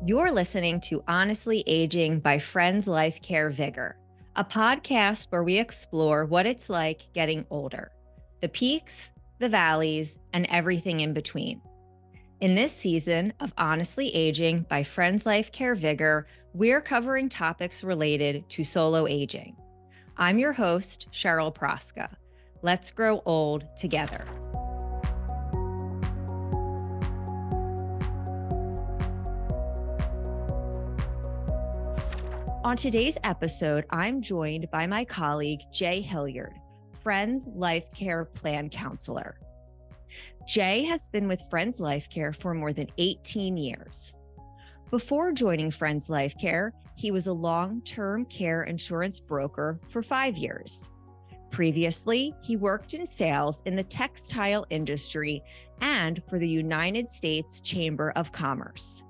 You're listening to Honestly Aging by Friends Life Care VigR, a podcast where we explore what it's like getting older, the peaks, the valleys, and everything in between. In this season of Honestly Aging by Friends Life Care VigR, we're covering topics related to solo aging. I'm your host, Cheryl Proska. Let's grow old together. On today's episode, I'm joined by my colleague, Jay Hilliard, Friends Life Care Plan Counselor. Jay has been with Friends Life Care for more than 18 years. Before joining Friends Life Care, he was a long-term care insurance broker for 5 years. Previously, he worked in sales in the textile industry and for the United States Chamber of Commerce.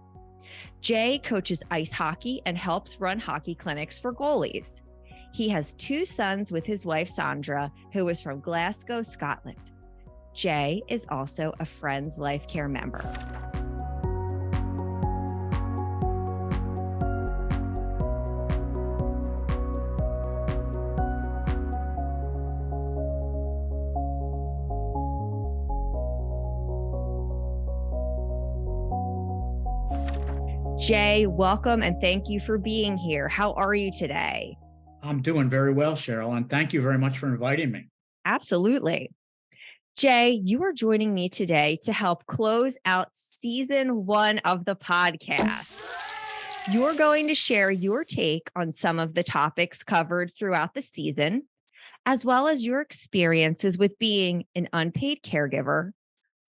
Jay coaches ice hockey and helps run hockey clinics for goalies. He has 2 sons with his wife, Sandra, who is from Glasgow, Scotland. Jay is also a Friends Life Care member. Jay, welcome and thank you for being here. How are you today? I'm doing very well, Cheryl, and thank you very much for inviting me. Absolutely. Jay, you are joining me today to help close out season 1 of the podcast. You're going to share your take on some of the topics covered throughout the season, as well as your experiences with being an unpaid caregiver,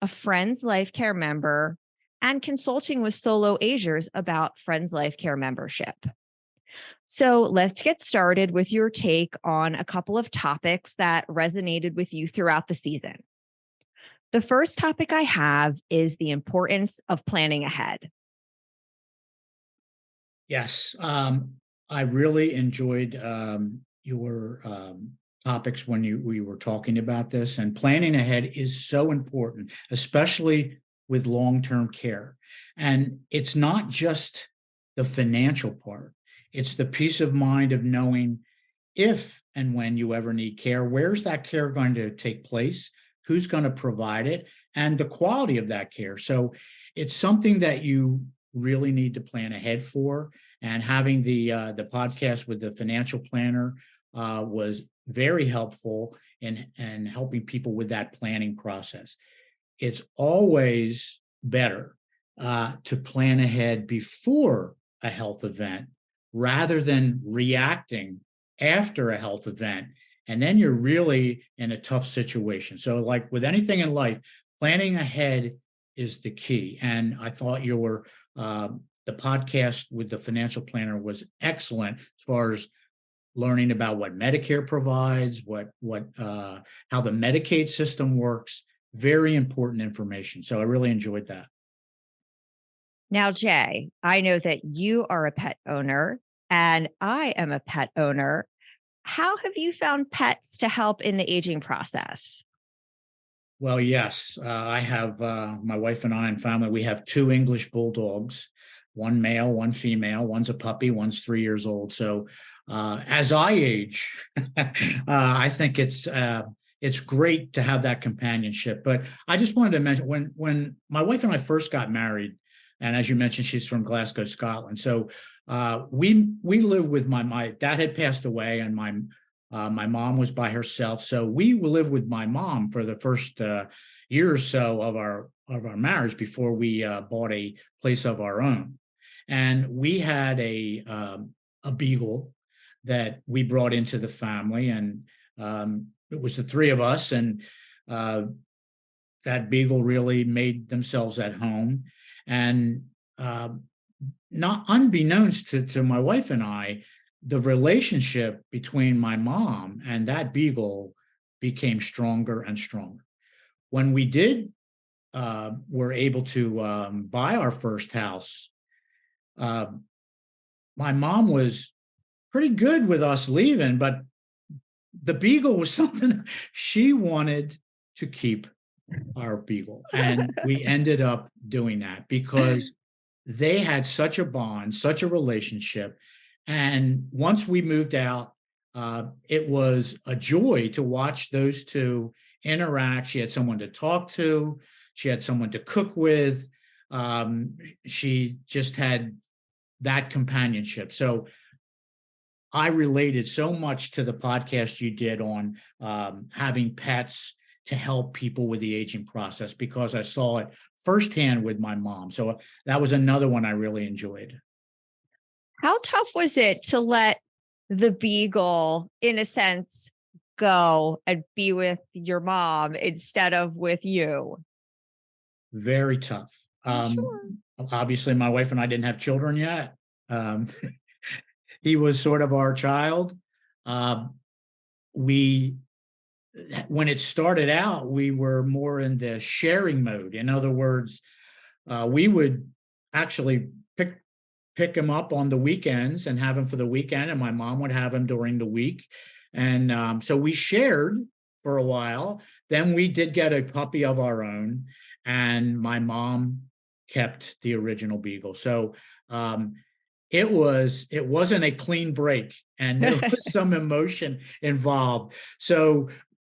a Friends Life Care member, and consulting with solo Agers about Friends Life Care membership. So let's get started with your take on a couple of topics that resonated with you throughout the season. The first topic I have is the importance of planning ahead. Yes, I really enjoyed your topics when we were talking about this, and planning ahead is so important, especially with long-term care. And it's not just the financial part, it's the peace of mind of knowing if and when you ever need care, where's that care going to take place? Who's going to provide it? And the quality of that care. So it's something that you really need to plan ahead for. And having the podcast with the financial planner was very helpful in helping people with that planning process. It's always better to plan ahead before a health event rather than reacting after a health event. And then you're really in a tough situation. So, like with anything in life, planning ahead is the key. And I thought the podcast with the financial planner was excellent as far as learning about what Medicare provides, how the Medicaid system works. Very important information. So I really enjoyed that. Now, Jay, I know that you are a pet owner and I am a pet owner. How have you found pets to help in the aging process? Well, yes, I have my wife and I and family. We have 2 English bulldogs, one male, one female. One's a puppy, one's 3 years old. So as I age, I think it's great to have that companionship. But I just wanted to mention when my wife and I first got married, and as you mentioned, she's from Glasgow, Scotland. So we lived with my dad had passed away, and my mom was by herself. So we lived with my mom for the first year or so of our marriage before we bought a place of our own. And we had a beagle that we brought into the family, and it was the 3 of us, and that beagle really made themselves at home. And not unbeknownst to my wife and I, the relationship between my mom and that beagle became stronger and stronger. When we were able to buy our first house, uh, my mom was pretty good with us leaving, but the beagle was something she wanted to keep our beagle. And we ended up doing that because they had such a bond, such a relationship. And once we moved out, it was a joy to watch those two interact. She had someone to talk to, she had someone to cook with. She just had that companionship. So I related so much to the podcast you did on having pets to help people with the aging process because I saw it firsthand with my mom. So that was another one I really enjoyed. How tough was it to let the beagle, in a sense, go and be with your mom instead of with you? Very tough. I'm sure. Obviously, my wife and I didn't have children yet. Um, he was sort of our child. We when it started out, we were more in the sharing mode. In other words, we would actually pick him up on the weekends and have him for the weekend, and my mom would have him during the week. And so we shared for a while. Then we did get a puppy of our own, and my mom kept the original beagle. So um, it wasn't a clean break, and there was some emotion involved. So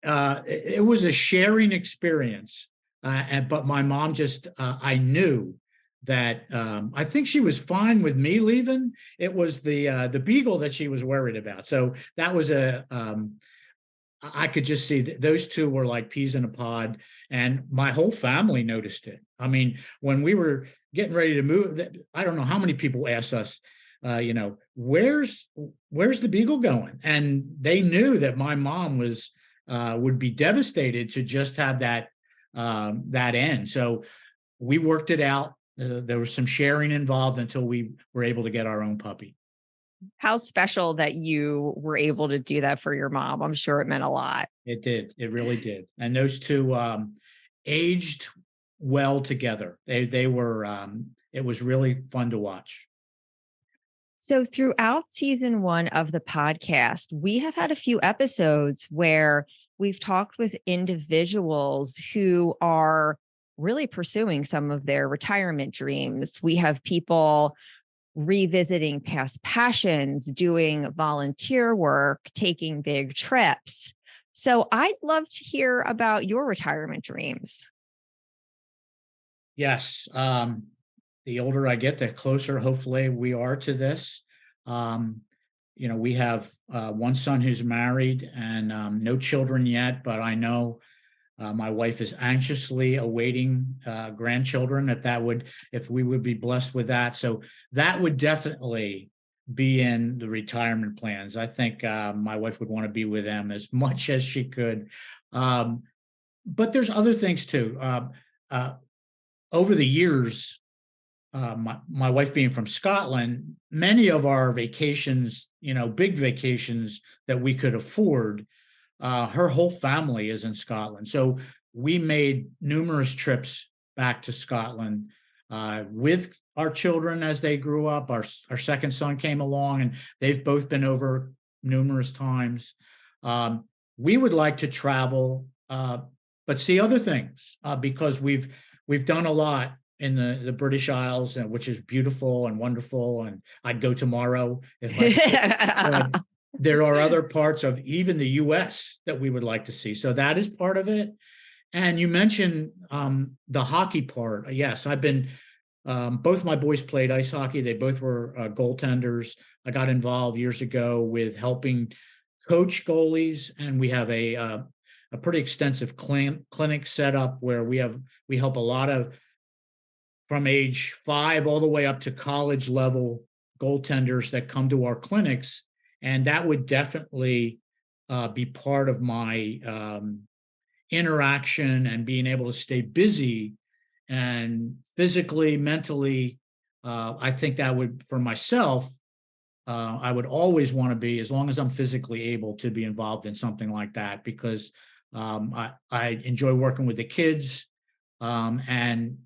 it was a sharing experience. But my mom just I knew that I think she was fine with me leaving. It was the beagle that she was worried about. So that was I could just see those two were like peas in a pod, and my whole family noticed it. I mean, when we were getting ready to move, I don't know how many people asked us, where's the beagle going? And they knew that my mom was would be devastated to just have that end. So we worked it out. There was some sharing involved until we were able to get our own puppy. How special that you were able to do that for your mom. I'm sure it meant a lot. It did. It really did. And those two aged well together. They were. It was really fun to watch. So, throughout season one of the podcast, we have had a few episodes where we've talked with individuals who are really pursuing some of their retirement dreams. We have people revisiting past passions, doing volunteer work, taking big trips. So, I'd love to hear about your retirement dreams. Yes. The older I get, the closer, hopefully, we are to this. Um, we have one son who's married and no children yet, but I know my wife is anxiously awaiting grandchildren. If we would be blessed with that, so that would definitely be in the retirement plans. I think my wife would want to be with them as much as she could. Um, but there's other things too. Uh, Over the years, my wife being from Scotland, many of our vacations, big vacations that we could afford, her whole family is in Scotland. So we made numerous trips back to Scotland with our children as they grew up. Our second son came along, and they've both been over numerous times. We would like to travel, but see other things because we've done a lot in the British Isles, which is beautiful and wonderful. And I'd go tomorrow if I could. But there are other parts of even the US that we would like to see. So that is part of it. And you mentioned the hockey part. Yes, I've been, both my boys played ice hockey. They both were goaltenders. I got involved years ago with helping coach goalies, and we have a pretty extensive clinic set up where we help a lot of from age 5 all the way up to college level goaltenders that come to our clinics. And that would definitely be part of my interaction and being able to stay busy and physically, mentally. I think that would, for myself, I would always want to be, as long as I'm physically able, to be involved in something like that because I enjoy working with the kids and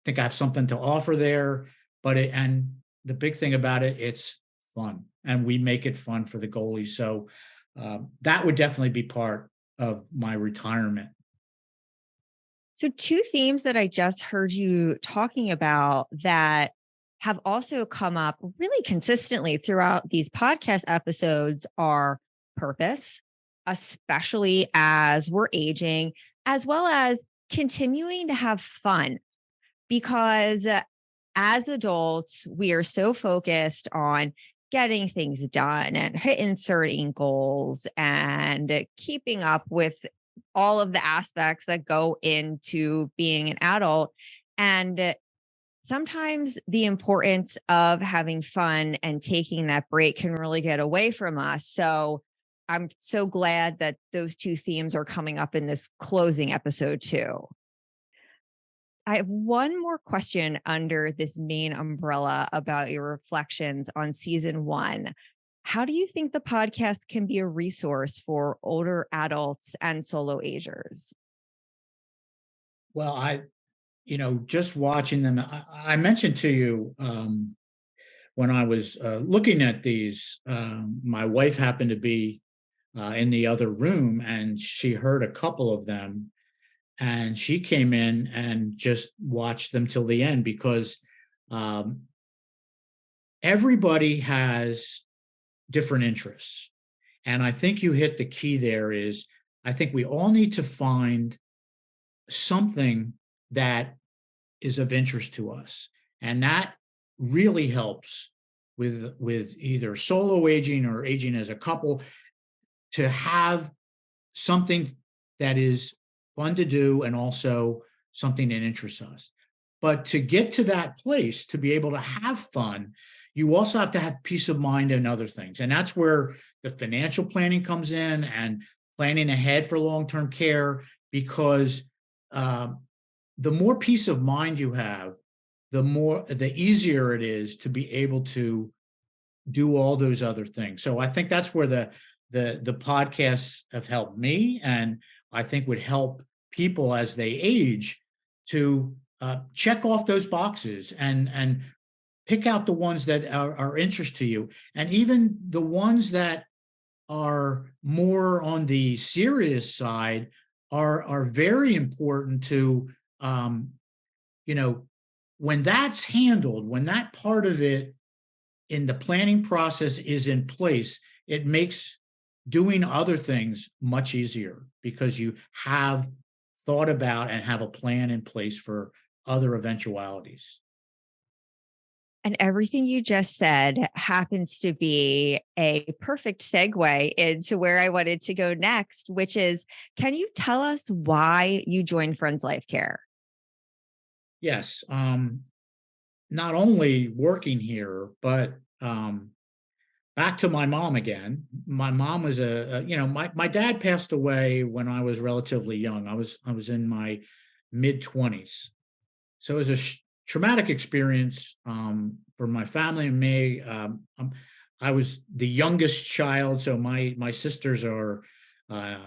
think I have something to offer there. And the big thing about it, it's fun, and we make it fun for the goalies. So that would definitely be part of my retirement. So, two themes that I just heard you talking about that have also come up really consistently throughout these podcast episodes are purpose, especially as we're aging, as well as continuing to have fun. Because as adults, we are so focused on getting things done and hitting certain goals and keeping up with all of the aspects that go into being an adult. And sometimes the importance of having fun and taking that break can really get away from us. So I'm so glad that those two themes are coming up in this closing episode, too. I have one more question under this main umbrella about your reflections on season one. How do you think the podcast can be a resource for older adults and solo agers? Well, just watching them, I mentioned to you when I was looking at these, my wife happened to be in the other room and she heard a couple of them and she came in and just watched them till the end because um, everybody has different interests. And I think you hit the key there is I think we all need to find something that is of interest to us. And that really helps with either solo aging or aging as a couple to have something that is fun to do and also something that interests us. But to get to that place, to be able to have fun, you also have to have peace of mind and other things. And that's where the financial planning comes in and planning ahead for long term care, because um, the more peace of mind you have, the easier it is to be able to do all those other things. So I think that's where the podcasts have helped me, and I think would help people as they age to check off those boxes and pick out the ones that are interest to you, and even the ones that are more on the serious side are very important to um, you know when that's handled, when that part of it in the planning process is in place, it makes doing other things much easier because you have thought about and have a plan in place for other eventualities. And everything you just said happens to be a perfect segue into where I wanted to go next, which is, can you tell us why you joined Friends Life Care? Yes, not only working here, but back to my mom again. My mom was my dad passed away when I was relatively young. I was in my mid-20s. So it was a traumatic experience for my family and me. I was the youngest child, so my sisters are uh,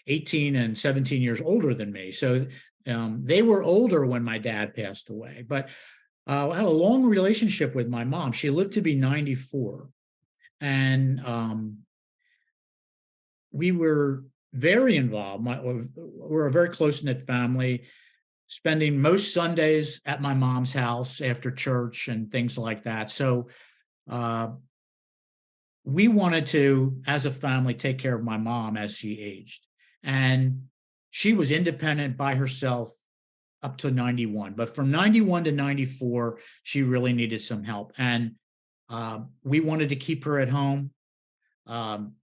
18 and 17 years older than me. So they were older when my dad passed away. But I had a long relationship with my mom. She lived to be 94, and we were very involved. We're a very close knit family, spending most Sundays at my mom's house after church and things like that. So uh, we wanted to, as a family, take care of my mom as she aged. And she was independent by herself up to 91. But from 91 to 94, she really needed some help. And we wanted to keep her at home, um,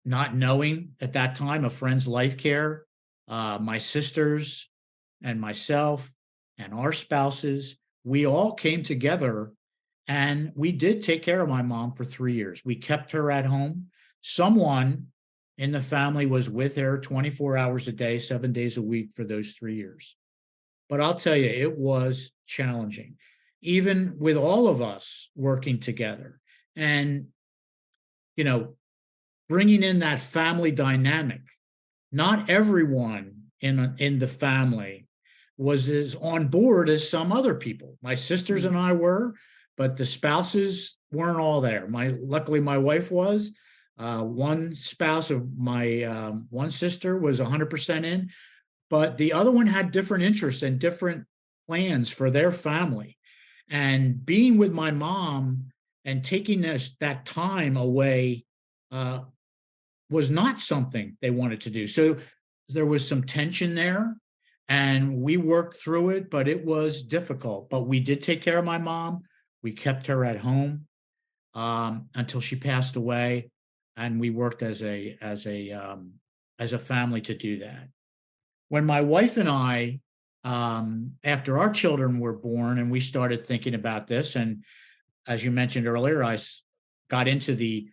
not knowing at that time of Friends Life Care, my sisters and myself and our spouses, we all came together and we did take care of my mom for 3 years. We kept her at home. Someone in the family was with her 24 hours a day, 7 days a week for those 3 years. But I'll tell you, it was challenging, even with all of us working together. And, you know, bringing in that family dynamic. Not everyone in the family was as on board as some other people. My sisters and I were, but the spouses weren't all there. Luckily my wife was. One spouse of my one sister was 100% in, but the other one had different interests and different plans for their family. And being with my mom and taking that time away uh, was not something they wanted to do. So there was some tension there, and we worked through it, but it was difficult. But we did take care of my mom. We kept her at home until she passed away, and we worked as a family to do that. When my wife and I, after our children were born, and we started thinking about this, and as you mentioned earlier, got into the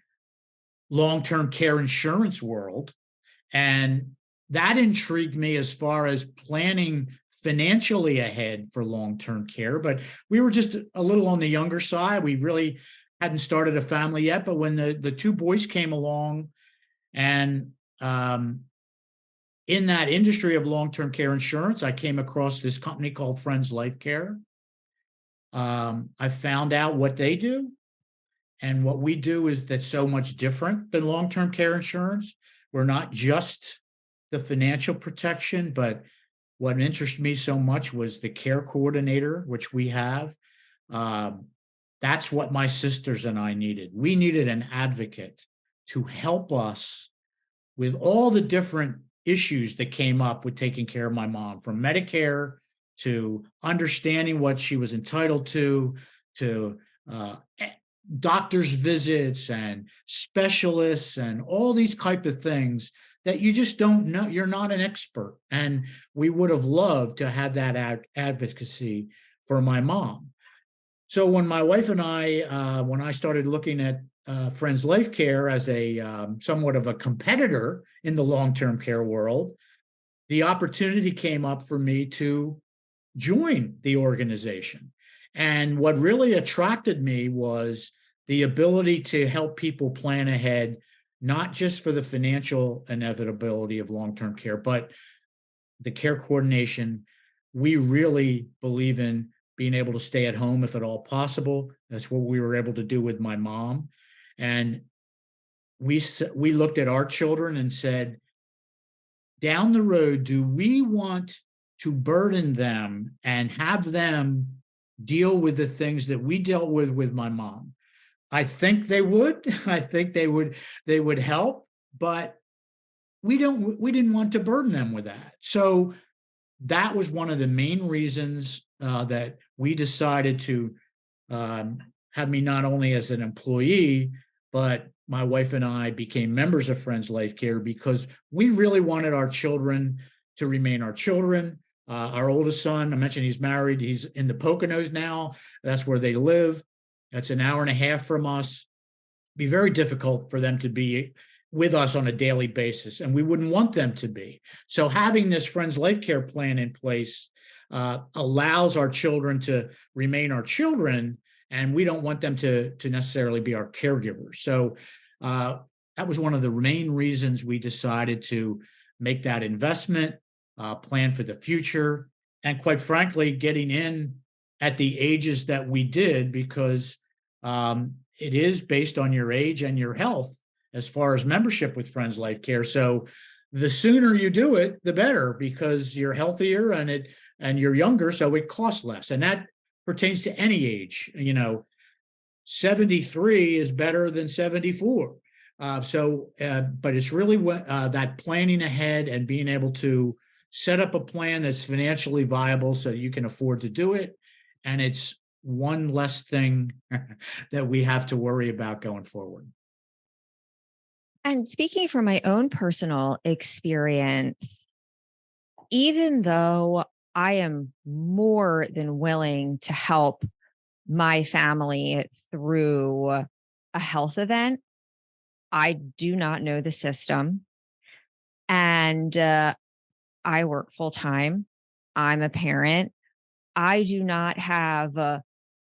long-term care insurance world, and that intrigued me as far as planning financially ahead for long-term care. But we were just a little on the younger side. We really hadn't started a family yet. But when the two boys came along, and in that industry of long-term care insurance, I came across this company called Friends Life Care. I found out what they do, and what we do is that's so much different than long-term care insurance. We're not just the financial protection, but what interested me so much was the care coordinator, which we have. Um, that's what my sisters and I needed. We needed an advocate to help us with all the different issues that came up with taking care of my mom, from Medicare to understanding what she was entitled to uh, doctor's visits and specialists and all these type of things that you just don't know. You're not an expert. And we would have loved to have that advocacy for my mom. So when my wife and when I started looking at Friends Life Care as a somewhat of a competitor in the long-term care world, the opportunity came up for me to join the organization. And what really attracted me was the ability to help people plan ahead, not just for the financial inevitability of long-term care, but the care coordination. We really believe in being able to stay at home if at all possible. That's what we were able to do with my mom. And we looked at our children and said, down the road, do we want to burden them and have them deal with the things that we dealt with my mom? I think they would. I think they would help, but we didn't want to burden them with that. So that was one of the main reasons that we decided to have me not only as an employee, but my wife and I became members of Friends Life Care because we really wanted our children to remain our children. Our oldest son, I mentioned he's married. He's in the Poconos now. That's where they live. That's an hour and a half from us. It'd be very difficult for them to be with us on a daily basis, and we wouldn't want them to be. So having this Friends Life Care plan in place allows our children to remain our children, and we don't want them to necessarily be our caregivers. So that was one of the main reasons we decided to make that investment, plan for the future, and quite frankly, getting in at the ages that we did, because it is based on your age and your health as far as membership with Friends Life Care. So the sooner you do it, the better, because you're healthier and you're younger, so it costs less. And that pertains to any age. 73 is better than 74. But it's really that planning ahead and being able to set up a plan that's financially viable so you can afford to do it. And it's one less thing that we have to worry about going forward. And speaking from my own personal experience, even though I am more than willing to help my family through a health event, I do not know the system. And I work full time. I'm a parent. I do not have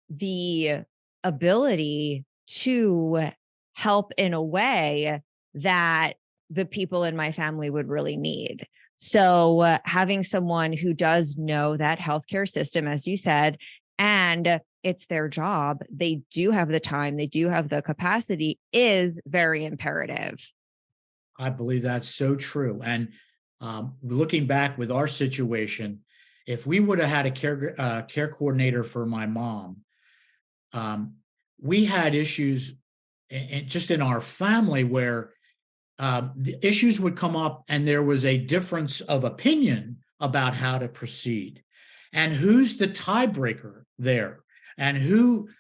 the ability to help in a way that the people in my family would really need. So having someone who does know that healthcare system, as you said, and it's their job, they do have the time, they do have the capacity, is very imperative. I believe that's so true. And looking back with our situation, if we would have had a care coordinator for my mom, um, we had issues just in our family where the issues would come up and there was a difference of opinion about how to proceed. And who's the tiebreaker there? And who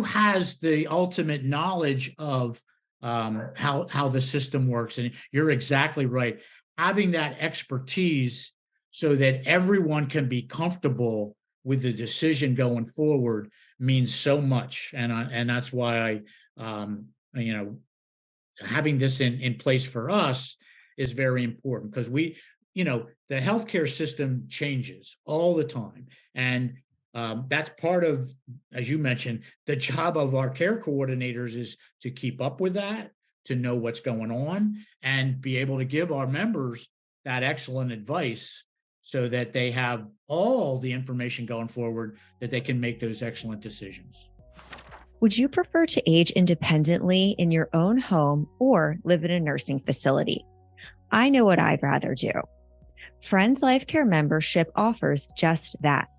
has the ultimate knowledge of how the system works? And you're exactly right. Having that expertise so that everyone can be comfortable with the decision going forward means so much. And that's why you know, having this in place for us is very important because the healthcare system changes all the time. And that's part of, as you mentioned, the job of our care coordinators is to keep up with that, to know what's going on, and be able to give our members that excellent advice so that they have all the information going forward that they can make those excellent decisions. Would you prefer to age independently in your own home or live in a nursing facility? I know what I'd rather do. Friends Life Care membership offers just that.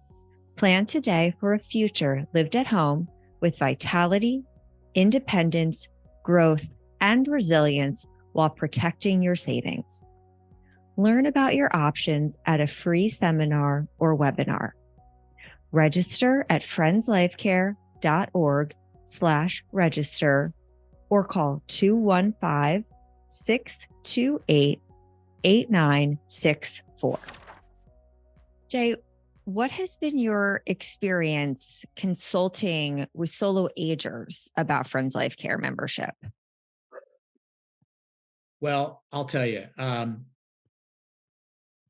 Plan today for a future lived at home with vitality, independence, growth, and resilience while protecting your savings. Learn about your options at a free seminar or webinar. Register at friendslifecare.org/register or call 215-628-8964. Jay, what has been your experience consulting with solo agers about Friends Life Care membership? Well, I'll tell you,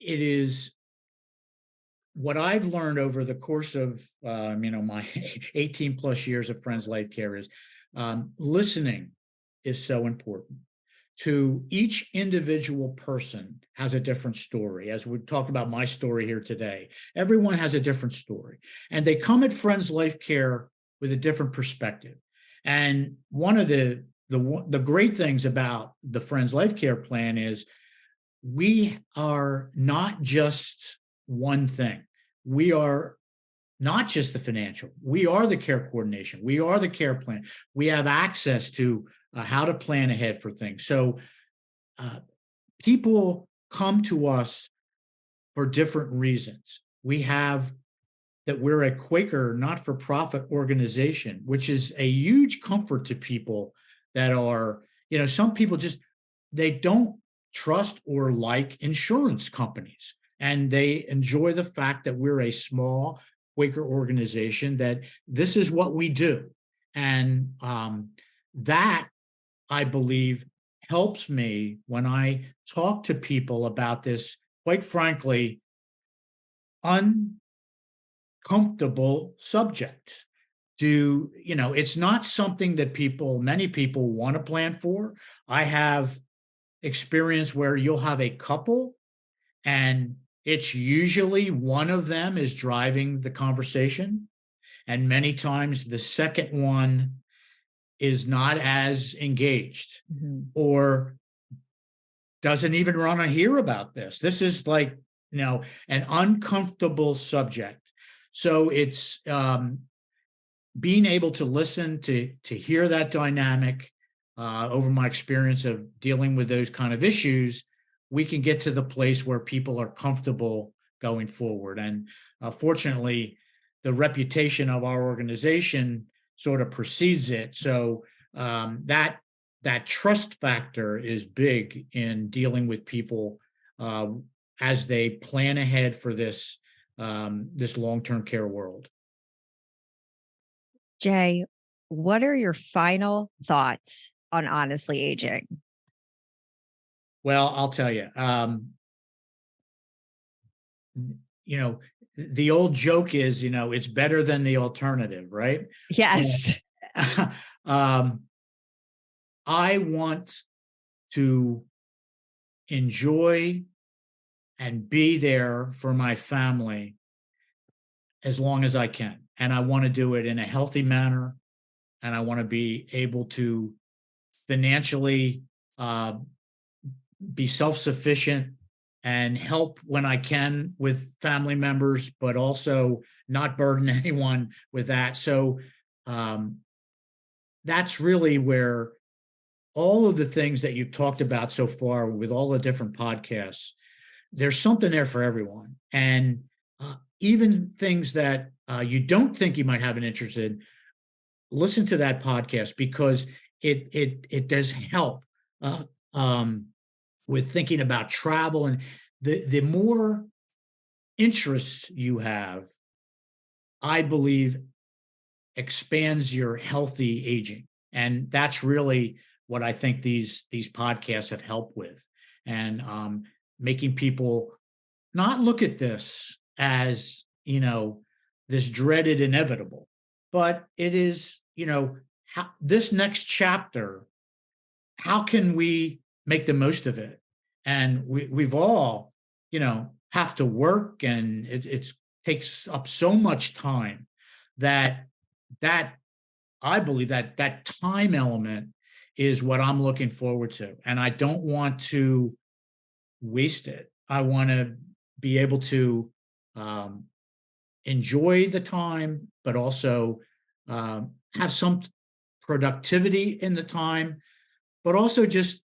it is what I've learned over the course of my 18 plus years of Friends Life Care is listening is so important. To each individual person has a different story. As we talked about my story here today, everyone has a different story, and they come at Friends Life Care with a different perspective. And one of the great things about the Friends Life Care plan is we are not just one thing. We are not just the financial. We are the care coordination. We are the care plan. We have access to how to plan ahead for things. So people come to us for different reasons. We have that we're a Quaker not-for-profit organization, which is a huge comfort to people that are, some people just, they don't trust or like insurance companies. And they enjoy the fact that we're a small Quaker organization, that this is what we do. And that, I believe, helps me when I talk to people about this, quite frankly, uncomfortable subject. It's not something that many people want to plan for. I have experience where you'll have a couple and it's usually one of them is driving the conversation. And many times the second one is not as engaged or doesn't even want to hear about this. This is like, an uncomfortable subject. So it's being able to listen to hear that dynamic over my experience of dealing with those kind of issues, we can get to the place where people are comfortable going forward. And fortunately, the reputation of our organization sort of precedes it. So that trust factor is big in dealing with people as they plan ahead for this long-term care world. Jay, what are your final thoughts on honestly aging? Well, I'll tell you, the old joke is, it's better than the alternative, right? Yes. I want to enjoy and be there for my family as long as I can. And I want to do it in a healthy manner. And I want to be able to financially be self-sufficient and help when I can with family members, but also not burden anyone with that. So um, that's really where all of the things that you've talked about so far with all the different podcasts, there's something there for everyone. And even things that you don't think you might have an interest in, listen to that podcast because it does help uh, um, with thinking about travel. And the more interests you have, I believe, expands your healthy aging. And that's really what I think these podcasts have helped with. And making people not look at this as, this dreaded inevitable, but it is, this next chapter, how can we make the most of it? And we've all, have to work, and it's takes up so much time that that I believe that time element is what I'm looking forward to, and I don't want to waste it. I want to be able to um, enjoy the time, but also have some productivity in the time, but also just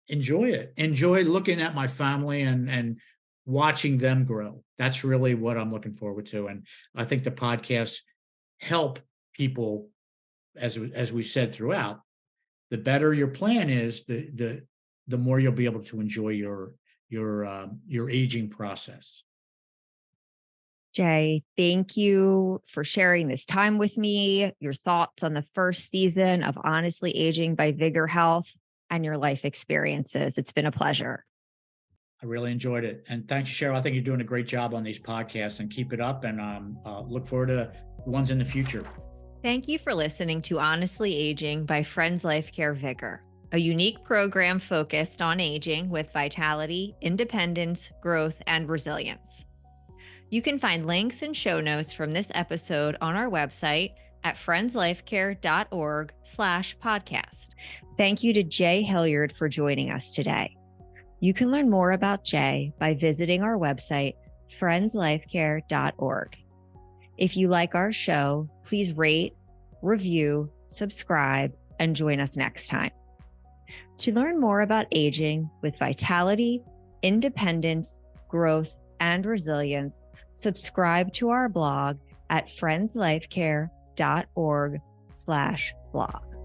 enjoy it. Enjoy looking at my family and watching them grow. That's really what I'm looking forward to, and I think the podcasts help people, as we said throughout. The better your plan is, the more you'll be able to enjoy your aging process. Jay, thank you for sharing this time with me, your thoughts on the first season of Honestly Aging by VigR Health, and your life experiences. It's been a pleasure. I really enjoyed it. And thanks, Cheryl. I think you're doing a great job on these podcasts, and keep it up, and look forward to ones in the future. Thank you for listening to Honestly Aging by Friends Life Care VigR, a unique program focused on aging with vitality, independence, growth, and resilience. You can find links and show notes from this episode on our website at friendslifecare.org/podcast. Thank you to Jay Hilliard for joining us today. You can learn more about Jay by visiting our website, friendslifecare.org. If you like our show, please rate, review, subscribe, and join us next time. To learn more about aging with vitality, independence, growth, and resilience, subscribe to our blog at friendslifecare.org/blog.